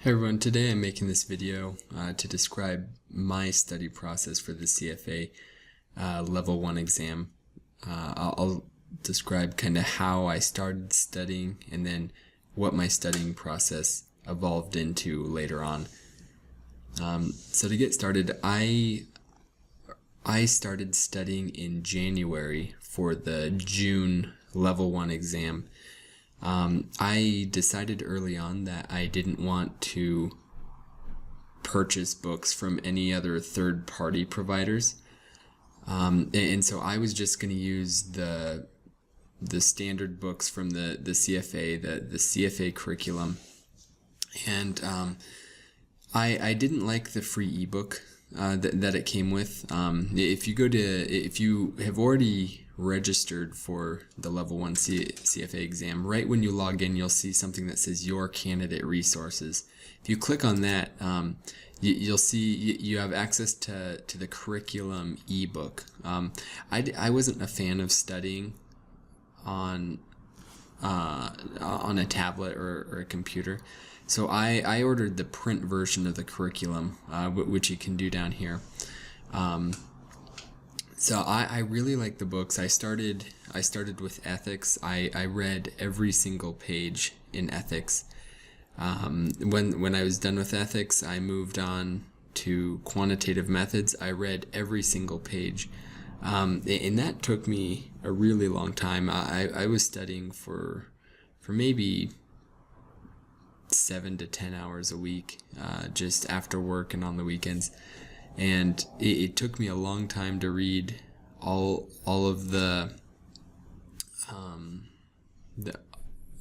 Hi everyone, today I'm making this video to describe my study process for the CFA Level 1 exam. I'll describe kind of how I started studying and then what my studying process evolved into later on. So to get started, I started studying in January for the June Level 1 exam. I decided early on that I didn't want to purchase books from any other third-party providers, and so I was just going to use the standard books from the CFA, the CFA curriculum, and I didn't like the free ebook that it came with. If you have already registered for the Level 1 CFA exam, right when you log in, you'll see something that says Your Candidate Resources. If you click on that, you'll see you have access to the curriculum ebook. I wasn't a fan of studying on a tablet or a computer, so I ordered the print version of the curriculum, which you can do down here. So I really like the books. I started with ethics. I read every single page in ethics. When I was done with ethics, I moved on to quantitative methods. I read every single page, and that took me a really long time. I was studying for maybe 7 to 10 hours a week, just after work and on the weekends. And it took me a long time to read all of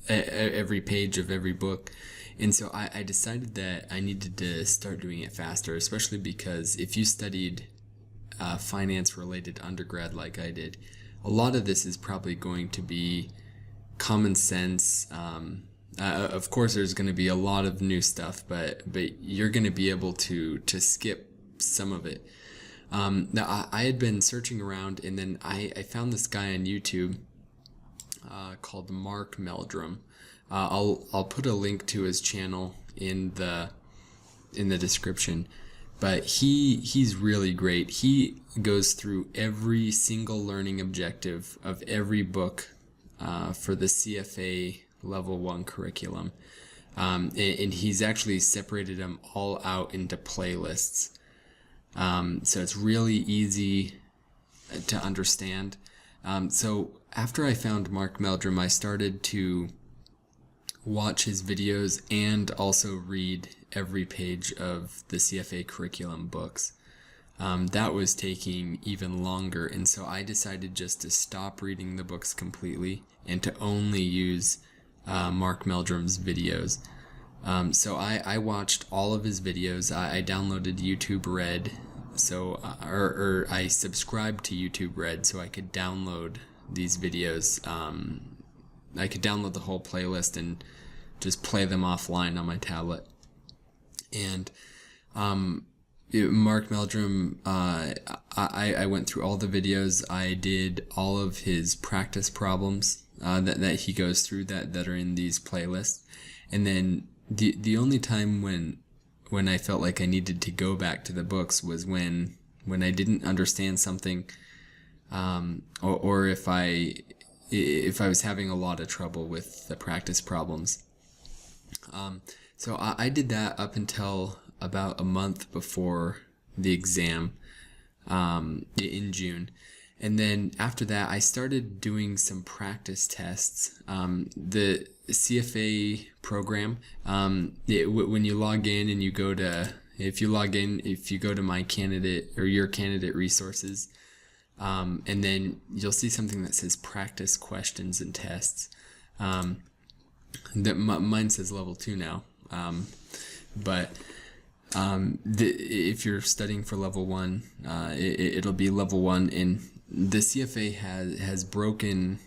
every page of every book. And so I decided that I needed to start doing it faster, especially because if you studied finance-related undergrad like I did, a lot of this is probably going to be common sense. Of course, there's going to be a lot of new stuff, but you're going to be able to skip some of it. Now I had been searching around, and then I found this guy on YouTube called Mark Meldrum. I'll put a link to his channel in the description, but he's really great. He goes through every single learning objective of every book for the CFA Level 1 curriculum, and he's actually separated them all out into playlists. So it's really easy to understand. So after I found Mark Meldrum, I started to watch his videos and also read every page of the CFA curriculum books. That was taking even longer, and so I decided just to stop reading the books completely and to only use Mark Meldrum's videos. So I watched all of his videos. I downloaded YouTube Red, so or I subscribed to YouTube Red so I could download these videos. I could download the whole playlist and just play them offline on my tablet. And Mark Meldrum, I went through all the videos. I did all of his practice problems that he goes through that are in these playlists. And then the only time when I felt like I needed to go back to the books was when I didn't understand something, or if I was having a lot of trouble with the practice problems. So I did that up until about a month before the exam in June. And then after that, I started doing some practice tests. The CFA program, when you log in and you go to, if you go to my candidate or your candidate resources, and then you'll see something that says practice questions and tests. Mine says level 2 now, but if you're studying for level 1, it'll be level 1, and the CFA has broken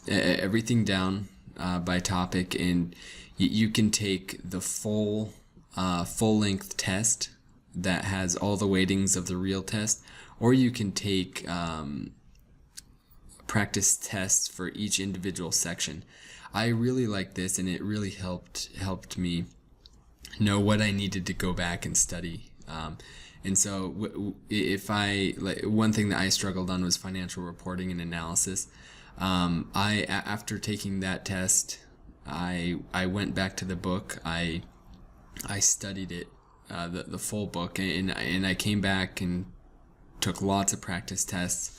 everything down by topic, and you can take the full length test that has all the weightings of the real test, or you can take practice tests for each individual section. I really like this, and it really helped me know what I needed to go back and study. And so if I, like, one thing that I struggled on was financial reporting and analysis. After taking that test, I went back to the book. I studied it, the full book, and I came back and took lots of practice tests.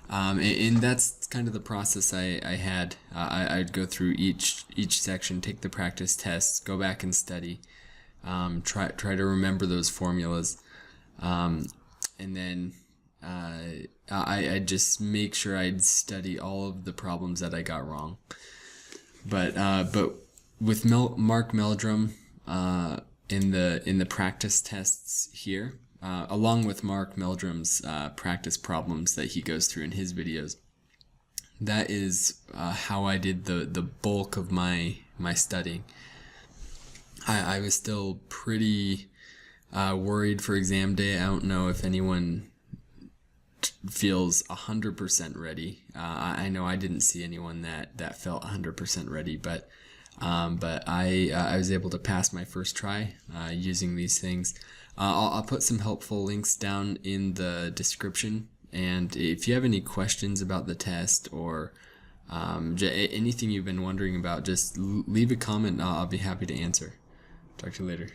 And that's kind of the process I had. I'd go through each section, take the practice tests, go back and study, try to remember those formulas, and then I'd just make sure I'd study all of the problems that I got wrong. But with Mark Meldrum, in the practice tests here, along with Mark Meldrum's practice problems that he goes through in his videos, that is how I did the bulk of my studying. I was still pretty worried for exam day. I don't know if anyone feels 100% ready. I know I didn't see anyone that felt 100% ready, but I was able to pass my first try using these things. I'll put some helpful links down in the description, and if you have any questions about the test or anything you've been wondering about, just leave a comment. I'll be happy to answer. Talk to you later.